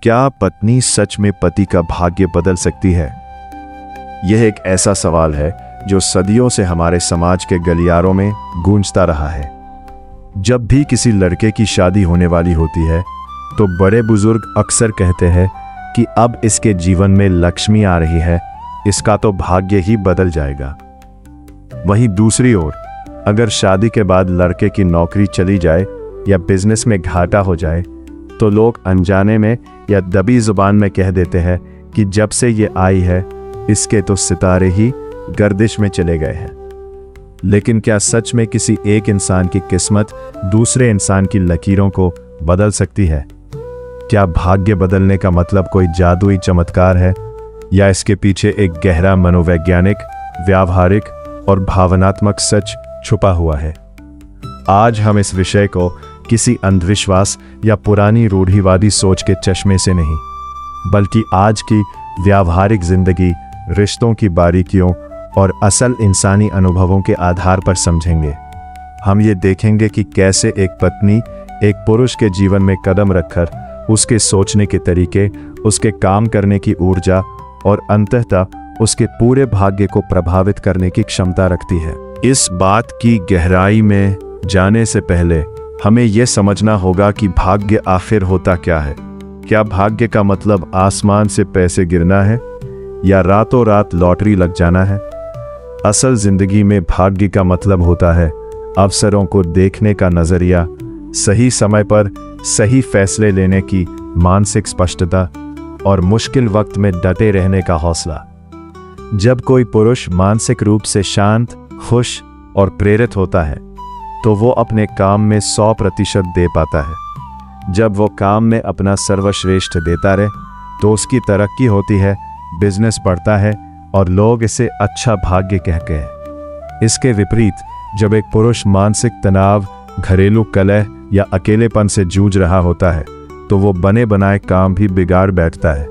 क्या पत्नी सच में पति का भाग्य बदल सकती है? यह एक ऐसा सवाल है जो सदियों से हमारे समाज के गलियारों में गूंजता रहा है। जब भी किसी लड़के की शादी होने वाली होती है तो बड़े बुजुर्ग अक्सर कहते हैं कि अब इसके जीवन में लक्ष्मी आ रही है, इसका तो भाग्य ही बदल जाएगा। वहीं दूसरी ओर अगर शादी के बाद लड़के की नौकरी चली जाए या बिजनेस में घाटा हो जाए तो लोग अनजाने में या दबी जुबान में कह देते हैं कि जब से ये आई है इसके तो सितारे ही गर्दिश में चले गए हैं। लेकिन क्या सच में किसी एक इंसान की किस्मत दूसरे इंसान की लकीरों को बदल सकती है? क्या भाग्य बदलने का मतलब कोई जादुई चमत्कार है या इसके पीछे एक गहरा मनोवैज्ञानिक, व्यावहारिक और भावनात्मक सच छुपा हुआ है? आज हम इस विषय को किसी अंधविश्वास या पुरानी रूढ़िवादी सोच के चश्मे से नहीं, बल्कि आज की व्यावहारिक जिंदगी, रिश्तों की बारीकियों और असल इंसानी अनुभवों के आधार पर समझेंगे। हम ये देखेंगे कि कैसे एक पत्नी एक पुरुष के जीवन में कदम रखकर उसके सोचने के तरीके, उसके काम करने की ऊर्जा और अंततः उसके पूरे भाग्य को प्रभावित करने की क्षमता रखती है। इस बात की गहराई में जाने से पहले हमें यह समझना होगा कि भाग्य आखिर होता क्या है। क्या भाग्य का मतलब आसमान से पैसे गिरना है या रातों रात लॉटरी लग जाना है? असल जिंदगी में भाग्य का मतलब होता है अवसरों को देखने का नजरिया, सही समय पर सही फैसले लेने की मानसिक स्पष्टता और मुश्किल वक्त में डटे रहने का हौसला। जब कोई पुरुष मानसिक रूप से शांत, खुश और प्रेरित होता है तो वो अपने काम में 100% दे पाता है। जब वो काम में अपना सर्वश्रेष्ठ देता रहे तो उसकी तरक्की होती है, बिजनेस बढ़ता है और लोग इसे अच्छा भाग्य कहते हैं। इसके विपरीत जब एक पुरुष मानसिक तनाव, घरेलू कलह या अकेलेपन से जूझ रहा होता है तो वो बने बनाए काम भी बिगाड़ बैठता है,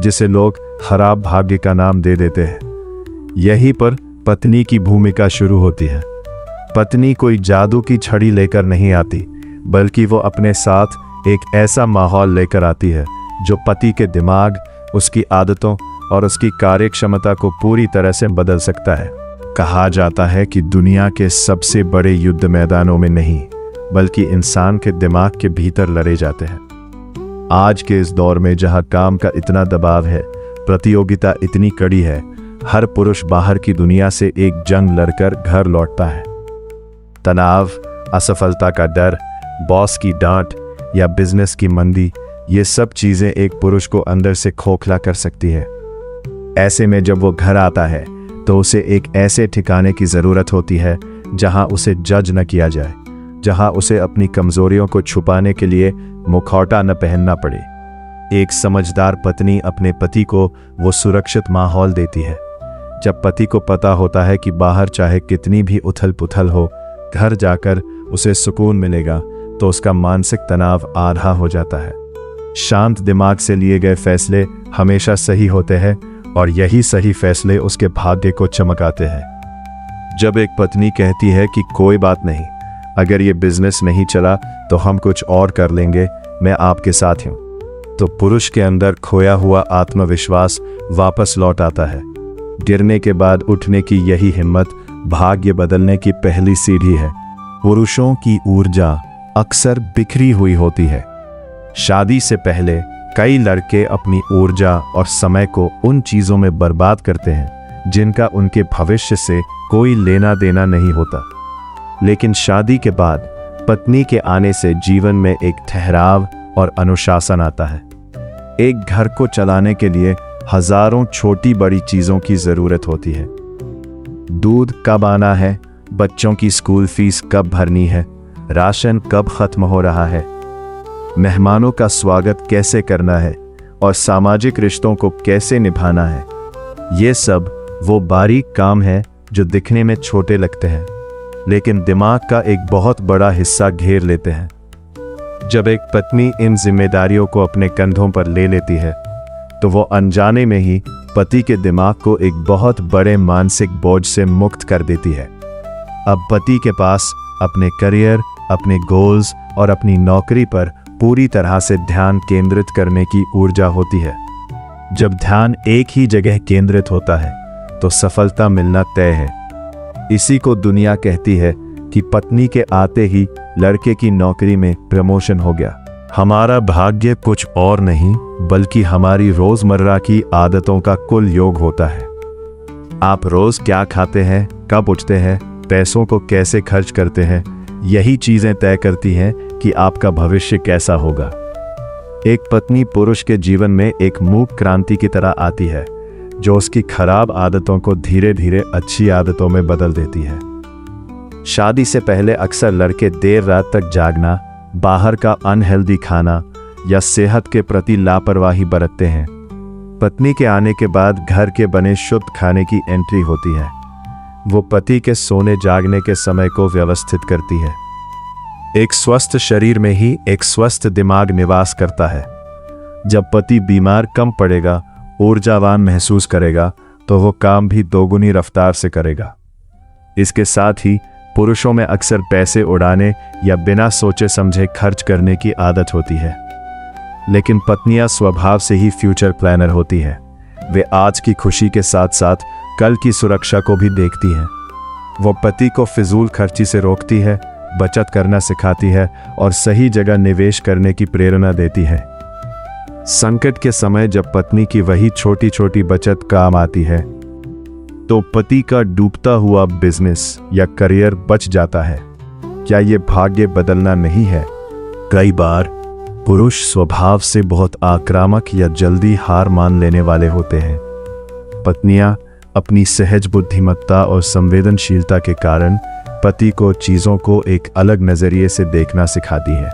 जिसे लोग खराब भाग्य का नाम दे देते हैं। यहीं पर पत्नी की भूमिका शुरू होती है। पत्नी कोई जादू की छड़ी लेकर नहीं आती, बल्कि वो अपने साथ एक ऐसा माहौल लेकर आती है जो पति के दिमाग, उसकी आदतों और उसकी कार्यक्षमता को पूरी तरह से बदल सकता है। कहा जाता है कि दुनिया के सबसे बड़े युद्ध मैदानों में नहीं, बल्कि इंसान के दिमाग के भीतर लड़े जाते हैं। आज के इस दौर में जहां काम का इतना दबाव है, प्रतियोगिता इतनी कड़ी है, हर पुरुष बाहर की दुनिया से एक जंग लड़कर घर लौटता है। तनाव, असफलता का डर, बॉस की डांट या बिजनेस की मंदी, ये सब चीजें एक पुरुष को अंदर से खोखला कर सकती है। ऐसे में जब वो घर आता है तो उसे एक ऐसे ठिकाने की जरूरत होती है जहां उसे जज न किया जाए, जहां उसे अपनी कमजोरियों को छुपाने के लिए मुखौटा न पहनना पड़े। एक समझदार पत्नी अपने पति को वो सुरक्षित माहौल देती है। जब पति को पता होता है कि बाहर चाहे कितनी भी उथल पुथल हो, घर जाकर उसे सुकून मिलेगा, तो उसका मानसिक तनाव आधा हो जाता है। शांत दिमाग से लिए गए फैसले हमेशा सही होते हैं और यही सही फैसले उसके भाग्य को चमकाते हैं। जब एक पत्नी कहती है कि कोई बात नहीं, अगर ये बिजनेस नहीं चला तो हम कुछ और कर लेंगे, मैं आपके साथ हूं, तो पुरुष के अंदर खोया हुआ आत्मविश्वास वापस लौट आता है। गिरने के बाद उठने की यही हिम्मत भाग्य बदलने की पहली सीढ़ी है। पुरुषों की ऊर्जा अक्सर बिखरी हुई होती है। शादी से पहले कई लड़के अपनी ऊर्जा और समय को उन चीजों में बर्बाद करते हैं जिनका उनके भविष्य से कोई लेना देना नहीं होता। लेकिन शादी के बाद पत्नी के आने से जीवन में एक ठहराव और अनुशासन आता है। एक घर को चलाने के लिए हजारों छोटी बड़ी चीजों की जरूरत होती है। दूध कब आना है, बच्चों की स्कूल फीस कब भरनी है, राशन कब खत्म हो रहा है, मेहमानों का स्वागत कैसे करना है और सामाजिक रिश्तों को कैसे निभाना है। ये सब वो बारीक काम है जो दिखने में छोटे लगते हैं, लेकिन दिमाग का एक बहुत बड़ा हिस्सा घेर लेते हैं। जब एक पत्नी इन जिम्मेदारियों को अपने कंधों पर ले लेती है तो वो अनजाने में ही पति के दिमाग को एक बहुत बड़े मानसिक बोझ से मुक्त कर देती है। अब पति के पास अपने करियर, अपने गोल्स और अपनी नौकरी पर पूरी तरह से ध्यान केंद्रित करने की ऊर्जा होती है। जब ध्यान एक ही जगह केंद्रित होता है तो सफलता मिलना तय है। इसी को दुनिया कहती है कि पत्नी के आते ही लड़के की नौकरी में प्रमोशन हो गया। हमारा भाग्य कुछ और नहीं बल्कि हमारी रोजमर्रा की आदतों का कुल योग होता है। आप रोज क्या खाते हैं, कब उठते हैं, पैसों को कैसे खर्च करते हैं, यही चीजें तय करती हैं कि आपका भविष्य कैसा होगा। एक पत्नी पुरुष के जीवन में एक मूक क्रांति की तरह आती है जो उसकी खराब आदतों को धीरे धीरे अच्छी आदतों में बदल देती है। शादी से पहले अक्सर लड़के देर रात तक जागना, बाहर का अनहेल्दी खाना या सेहत के प्रति लापरवाही बरतते हैं। पत्नी के आने के बाद घर के बने शुद्ध खाने की एंट्री होती है। वो पति के सोने जागने के समय को व्यवस्थित करती है। एक स्वस्थ शरीर में ही एक स्वस्थ दिमाग निवास करता है। जब पति बीमार कम पड़ेगा, ऊर्जावान महसूस करेगा, तो वो काम भी दोगुनी रफ्तार से करेगा। इसके साथ ही पुरुषों में अक्सर पैसे उड़ाने या बिना सोचे समझे खर्च करने की आदत होती है, लेकिन पत्नियां स्वभाव से ही फ्यूचर प्लानर होती हैं। वे आज की खुशी के साथ साथ कल की सुरक्षा को भी देखती हैं। वो पति को फिजूल खर्ची से रोकती है, बचत करना सिखाती है और सही जगह निवेश करने की प्रेरणा देती है। संकट के समय जब पत्नी की वही छोटी छोटी बचत काम आती है तो पति का डूबता हुआ बिजनेस या करियर बच जाता है। क्या ये भाग्य बदलना नहीं है? कई बार पुरुष स्वभाव से बहुत आक्रामक या जल्दी हार मान लेने वाले होते हैं। पत्नियां अपनी सहज बुद्धिमत्ता और संवेदनशीलता के कारण पति को चीजों को एक अलग नजरिए से देखना सिखाती है।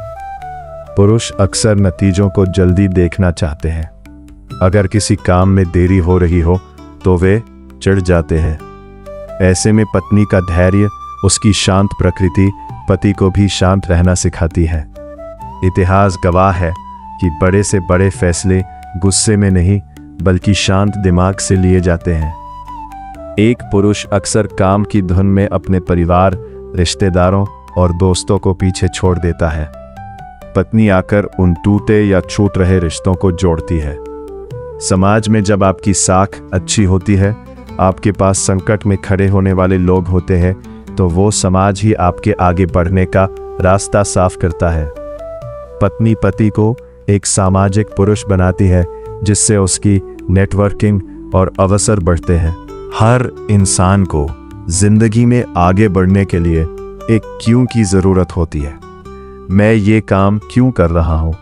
पुरुष अक्सर नतीजों को जल्दी देखना चाहते हैं। अगर किसी काम में देरी हो रही हो तो वे चिढ़ जाते हैं। ऐसे में पत्नी का धैर्य, उसकी शांत प्रकृति पति को भी शांत रहना सिखाती है। इतिहास गवाह है कि बड़े से बड़े फैसले गुस्से में नहीं बल्कि शांत दिमाग से लिए जाते हैं। एक पुरुष अक्सर काम की धुन में अपने परिवार, रिश्तेदारों और दोस्तों को पीछे छोड़ देता है। पत्नी आकर उन टूटे या छूट रहे रिश्तों को जोड़ती है। समाज में जब आपकी साख अच्छी होती है, आपके पास संकट में खड़े होने वाले लोग होते हैं, तो वो समाज ही आपके आगे बढ़ने का रास्ता साफ करता है। पत्नी पति को एक सामाजिक पुरुष बनाती है जिससे उसकी नेटवर्किंग और अवसर बढ़ते हैं। हर इंसान को जिंदगी में आगे बढ़ने के लिए एक क्यों की जरूरत होती है। मैं ये काम क्यों कर रहा हूं?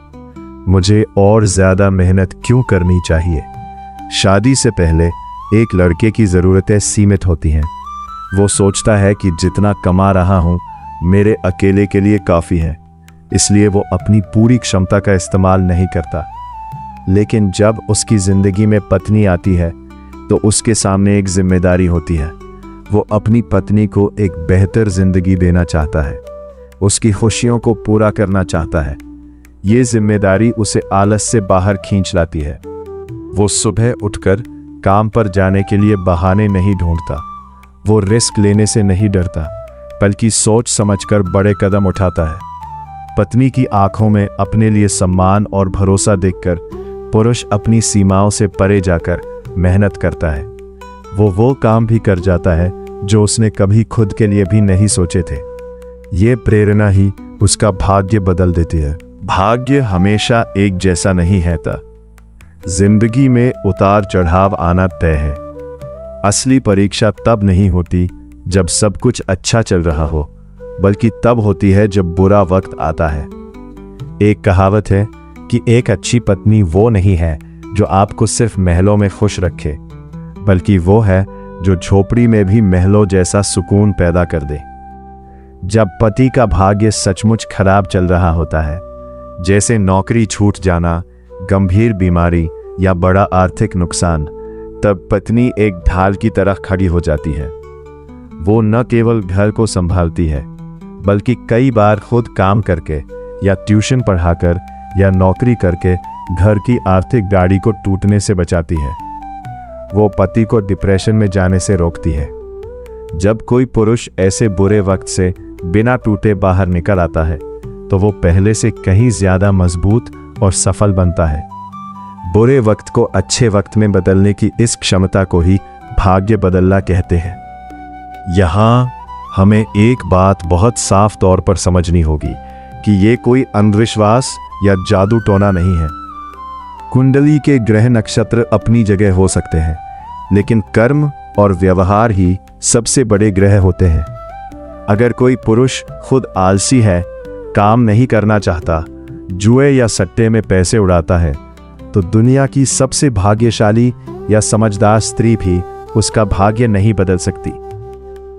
मुझे और ज्यादा मेहनत क्यों करनी चाहिए? शादी से पहले एक लड़के की जरूरतें सीमित होती हैं। वो सोचता है कि जितना कमा रहा हूं मेरे अकेले के लिए काफी है, इसलिए वो अपनी पूरी क्षमता का इस्तेमाल नहीं करता। लेकिन जब उसकी जिंदगी में पत्नी आती है तो उसके सामने एक जिम्मेदारी होती है। वो अपनी पत्नी को एक बेहतर जिंदगी देना चाहता है, उसकी खुशियों को पूरा करना चाहता है। ये जिम्मेदारी उसे आलस से बाहर खींच लाती है। वो सुबह उठकर काम पर जाने के लिए बहाने नहीं ढूंढता। वो रिस्क लेने से नहीं डरता, बल्कि सोच समझकर बड़े कदम उठाता है। पत्नी की आंखों में अपने लिए सम्मान और भरोसा देखकर पुरुष अपनी सीमाओं से परे जाकर मेहनत करता है। वो काम भी कर जाता है जो उसने कभी खुद के लिए भी नहीं सोचे थे। ये प्रेरणा ही उसका भाग्य बदल देती है। भाग्य हमेशा एक जैसा नहीं रहता। जिंदगी में उतार चढ़ाव आना तय है। असली परीक्षा तब नहीं होती जब सब कुछ अच्छा चल रहा हो, बल्कि तब होती है जब बुरा वक्त आता है। एक कहावत है कि एक अच्छी पत्नी वो नहीं है जो आपको सिर्फ महलों में खुश रखे, बल्कि वो है जो झोपड़ी में भी महलों जैसा सुकून पैदा कर दे। जब पति का भाग्य सचमुच खराब चल रहा होता है, जैसे नौकरी छूट जाना, गंभीर बीमारी या बड़ा आर्थिक नुकसान, तब पत्नी एक ढाल की तरह खड़ी हो जाती है। वो न केवल घर को संभालती है, बल्कि कई बार खुद काम करके या ट्यूशन पढ़ाकर या नौकरी करके घर की आर्थिक गाड़ी को टूटने से बचाती है। वो पति को डिप्रेशन में जाने से रोकती है। जब कोई पुरुष ऐसे बुरे वक्त से बिना टूटे बाहर निकल आता है, तो वो पहले से कहीं ज्यादा मजबूत और सफल बनता है। बुरे वक्त को अच्छे वक्त में बदलने की इस क्षमता को ही भाग्य बदलना कहते हैं। यहां हमें एक बात बहुत साफ तौर पर समझनी होगी कि ये कोई अंधविश्वास या जादू टोना नहीं है। कुंडली के ग्रह नक्षत्र अपनी जगह हो सकते हैं, लेकिन कर्म और व्यवहार ही सबसे बड़े ग्रह होते हैं। अगर कोई पुरुष खुद आलसी है, काम नहीं करना चाहता, जुए या सट्टे में पैसे उड़ाता है, तो दुनिया की सबसे भाग्यशाली या समझदार स्त्री भी उसका भाग्य नहीं बदल सकती।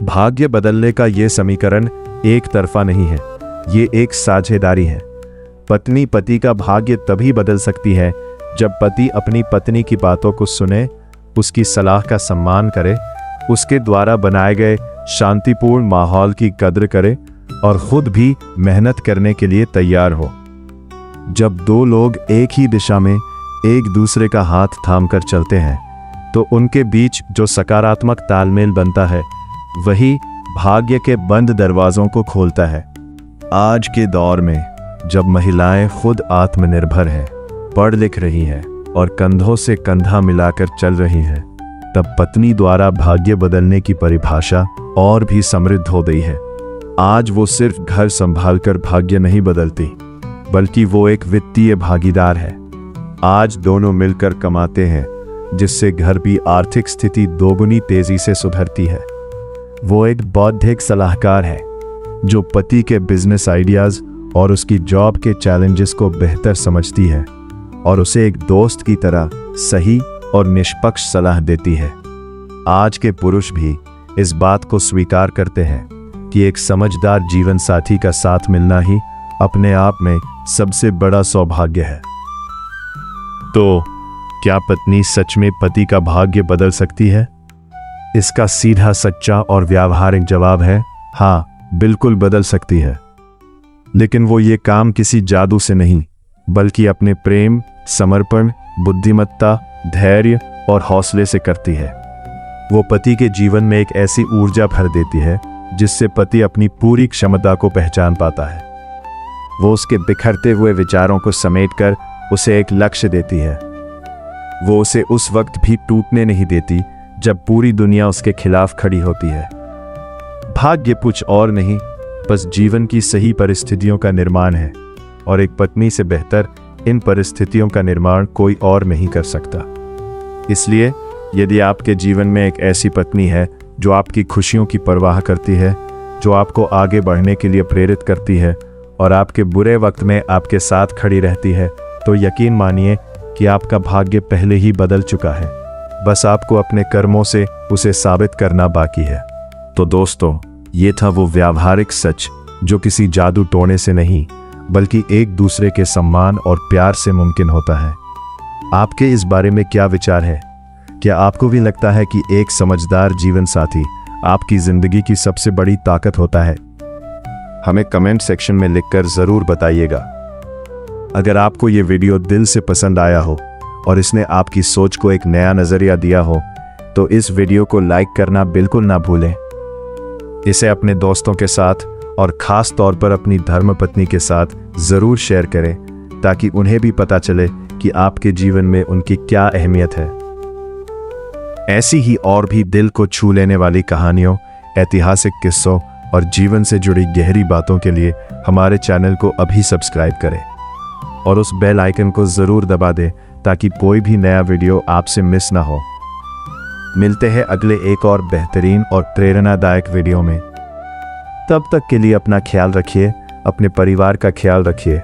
भाग्य बदलने का यह समीकरण एक तरफा नहीं है, ये एक साझेदारी है। पत्नी पति का भाग्य तभी बदल सकती है जब पति अपनी पत्नी की बातों को सुने, उसकी सलाह का सम्मान करे, उसके द्वारा बनाए गए शांतिपूर्ण माहौल की कद्र करे और खुद भी मेहनत करने के लिए तैयार हो। जब दो लोग एक ही दिशा में एक दूसरे का हाथ थामकर चलते हैं, तो उनके बीच जो सकारात्मक तालमेल बनता है, वही भाग्य के बंद दरवाजों को खोलता है। आज के दौर में जब महिलाएं खुद आत्मनिर्भर हैं, पढ़ लिख रही हैं और कंधों से कंधा मिलाकर चल रही हैं, तब पत्नी द्वारा भाग्य बदलने की परिभाषा और भी समृद्ध हो गई है। आज वो सिर्फ घर संभालकर भाग्य नहीं बदलती, बल्कि वो एक वित्तीय भागीदार है। आज दोनों मिलकर कमाते हैं, जिससे घर की आर्थिक स्थिति दोगुनी तेजी से सुधरती है। वो एक बौद्धिक सलाहकार है जो पति के बिजनेस आइडियाज और उसकी जॉब के चैलेंजेस को बेहतर समझती है और उसे एक दोस्त की तरह सही और निष्पक्ष सलाह देती है। आज के पुरुष भी इस बात को स्वीकार करते हैं कि एक समझदार जीवन साथी का साथ मिलना ही अपने आप में सबसे बड़ा सौभाग्य है। तो क्या पत्नी सच में पति का भाग्य बदल सकती है? इसका सीधा, सच्चा और व्यावहारिक जवाब है हाँ, बिल्कुल बदल सकती है। लेकिन वो ये काम किसी जादू से नहीं, बल्कि अपने प्रेम, समर्पण, बुद्धिमत्ता, धैर्य और हौसले से करती है। वो पति के जीवन में एक ऐसी ऊर्जा भर देती है जिससे पति अपनी पूरी क्षमता को पहचान पाता है। वो उसके बिखरते हुए विचारों को समेटकर उसे एक लक्ष्य देती है। वो उसे उस वक्त भी टूटने नहीं देती जब पूरी दुनिया उसके खिलाफ खड़ी होती है। भाग्य कुछ और नहीं, बस जीवन की सही परिस्थितियों का निर्माण है, और एक पत्नी से बेहतर इन परिस्थितियों का निर्माण कोई और नहीं कर सकता। इसलिए यदि आपके जीवन में एक ऐसी पत्नी है जो आपकी खुशियों की परवाह करती है, जो आपको आगे बढ़ने के लिए प्रेरित करती है और आपके बुरे वक्त में आपके साथ खड़ी रहती है, तो यकीन मानिए कि आपका भाग्य पहले ही बदल चुका है। बस आपको अपने कर्मों से उसे साबित करना बाकी है। तो दोस्तों, ये था वो व्यावहारिक सच जो किसी जादू टोने से नहीं, बल्कि एक दूसरे के सम्मान और प्यार से मुमकिन होता है। आपके इस बारे में क्या विचार है? क्या आपको भी लगता है कि एक समझदार जीवन साथी आपकी जिंदगी की सबसे बड़ी ताकत होता है? हमें कमेंट सेक्शन में लिखकर जरूर बताइएगा। अगर आपको ये वीडियो दिल से पसंद आया हो और इसने आपकी सोच को एक नया नजरिया दिया हो, तो इस वीडियो को लाइक करना बिल्कुल ना भूलें। इसे अपने दोस्तों के साथ और खास तौर पर अपनी धर्मपत्नी के साथ जरूर शेयर करें, ताकि उन्हें भी पता चले कि आपके जीवन में उनकी क्या अहमियत है। ऐसी ही और भी दिल को छू लेने वाली कहानियों, ऐतिहासिक किस्सों और जीवन से जुड़ी गहरी बातों के लिए हमारे चैनल को अभी सब्सक्राइब करें और उस बेल आइकन को जरूर दबा दें, ताकि कोई भी नया वीडियो आपसे मिस ना हो। मिलते हैं अगले एक और बेहतरीन और प्रेरणादायक वीडियो में। तब तक के लिए अपना ख्याल रखिए, अपने परिवार का ख्याल रखिए।